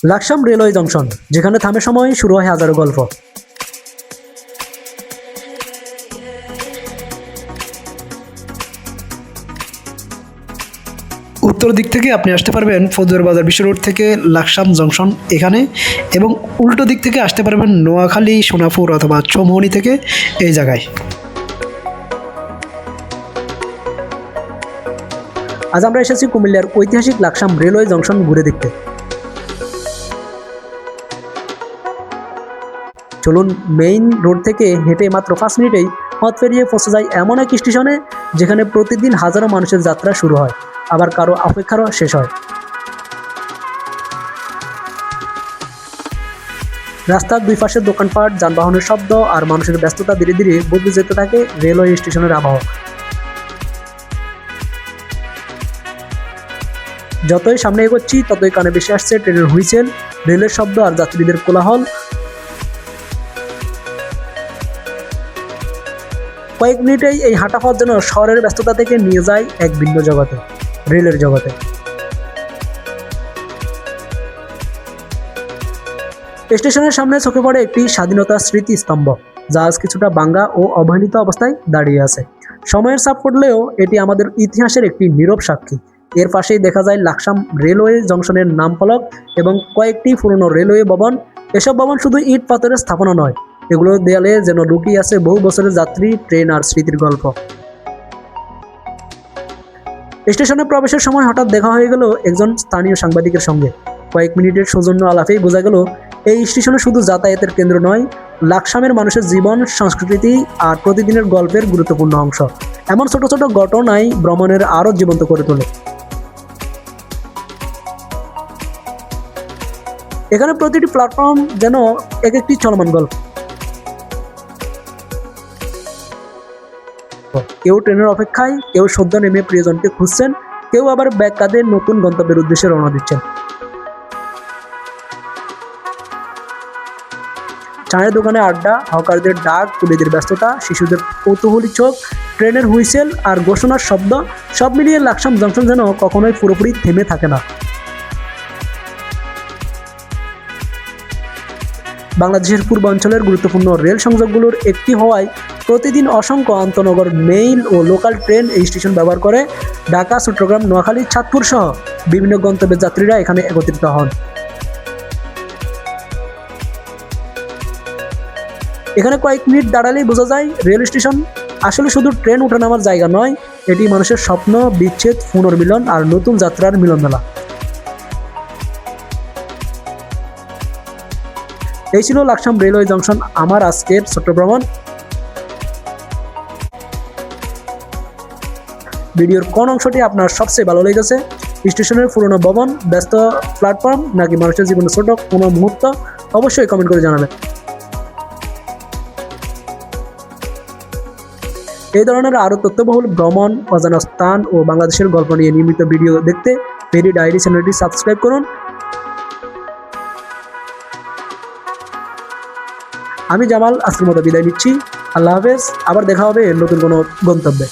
Laksam railway junction, যেখানে থামে সময় শুরু হয় হাজারো গল্প। উত্তর দিক থেকে আপনি আসতে পারবেন ফজুর বাজার বিশ্ব রোড থেকে লাকসাম জংশন এখানে, এবং উল্টো দিক থেকে আসতে পারবেন নোয়াখালী, সোনাপুর অথবা চৌমুহনী থেকে এই জায়গায়। আজ আমরা এসেছি কুমিল্লার ঐতিহাসিক লাকসাম রেলওয়ে জংশন ঘুরে দেখতে। চলুন মেইন রোড থেকে হেঁটে মাত্র 5 মিনিটেই পথ পেরিয়ে পৌঁছে যায় এমন এক স্টেশনে, যেখানে প্রতিদিন হাজারো মানুষের যাত্রা শুরু হয়, আবার কারো অপেক্ষারও শেষ হয়। রাস্তার দুই পাশের দোকানপাট, যানবাহনের শব্দ আর মানুষের ব্যস্ততা ধীরে ধীরে বদলে যেতে থাকে রেলওয়ে স্টেশনের আবহাওয়া। যতই সামনে এগোচ্ছি ততই কানে বেশি আসছে ট্রেনের হুইসেল, রেলের শব্দ আর যাত্রীদের কোলাহল। কয়েক মিনিটেই এই হাঁটা পথ যেন শহরের ব্যস্ততা থেকে নিয়ে যায় এক ভিন্ন জগতে, রেলের জগতে। স্টেশনের সামনে চোখে পড়ে একটি স্বাধীনতা স্মৃতিস্তম্ভ, যা আজ কিছুটা ভাঙা ও অবহেলিত অবস্থায় দাঁড়িয়ে আছে। সময়ের চাপ পড়লেও এটি আমাদের ইতিহাসের একটি নীরব সাক্ষী। এর পাশেই দেখা যায় লাকসাম রেলওয়ে জংশনের নাম ফলক এবং কয়েকটি পুরনো রেলওয়ে ভবন। এসব ভবন শুধু ইট পাথরের স্থাপনা নয়, এগুলোর দেয়ালে যেন লুকিয়ে আছে বহু বছরের যাত্রী, ট্রেন আর স্মৃতির গল্প। স্টেশনে প্রবেশের সময় হঠাৎ দেখা হয়ে গেল একজন স্থানীয় সাংবাদিকের সঙ্গে। কয়েক মিনিটের সৌজন্য আলাপেই বোঝা গেল এই স্টেশনে শুধু যাতায়াতের কেন্দ্র নয়, লাকসামের মানুষের জীবন, সংস্কৃতি আর প্রতিদিনের গল্পের গুরুত্বপূর্ণ অংশ। এমন ছোট ছোট ঘটনাই ভ্রমণের আরও জীবন্ত করে তোলে। এখানে প্রতিটি প্ল্যাটফর্ম যেন এক একটি চলমান গল্প। কেউ ট্রেনের অপেক্ষায়, কেউ সদ্য নেমে প্রিয়জনকে খুঁজছেন, কেউ আবার ব্যাগ কাঁধে নতুন গন্তব্যের উদ্দেশ্যে রওনা দিচ্ছেন। চায়ের দোকানে আড্ডা, হকারদের ডাক, কুলিদের ব্যস্ততা, শিশুদের কৌতূহলী চোখ, ট্রেনের হুইসেল আর ঘোষণার শব্দ, সব মিলিয়ে লাকসাম জংশন যেন কখনোই পুরোপুরি থেমে থাকে না। বাংলাদেশের পূর্বাঞ্চলের গুরুত্বপূর্ণ রেল সংযোগগুলোর একটি হওয়ায় প্রতিদিন অসংখ্য আন্তনগর, মেইল ও লোকাল ট্রেন এই স্টেশন ব্যবহার করে। ঢাকা, চট্টগ্রাম, নোয়াখালী, চাঁদপুর সহ বিভিন্ন গন্তব্যের যাত্রীরা এখানে একত্রিত হন। এখানে কয়েক মিনিট দাঁড়ালেই বোঝা যায় রেল স্টেশন আসলে শুধু ট্রেন ওঠানামার জায়গা নয়, এটি মানুষের স্বপ্ন, বিচ্ছেদ, পুনর্মিলন আর নতুন যাত্রার মিলনমেলা। এই ছিল লাকসাম রেলওয়ে জংশন আমার আজকের ছোট্ট ভ্রমণ। ভিডিওর কোন অংশটি আপনার সবচেয়ে ভালো লেগেছে? স্টেশনের পুরনো ভবন, ব্যস্ত প্ল্যাটফর্ম, নাকি মানুষের জীবনের ছোট কোনো মুহূর্ত? অবশ্যই কমেন্ট করে জানাবেন। এই ধরনের আরও তথ্যবহুল ভ্রমণ, অজানা স্থান ও বাংলাদেশের গল্প নিয়ে নিয়মিত ভিডিও দেখতে ভেরি ডায়েরি চ্যানেলটি সাবস্ক্রাইব করুন। আমি জামাল আজকের মতো বিদায় নিচ্ছি। আল্লাহ হাফেজ। আবার দেখা হবে নতুন কোনো গন্তব্যে।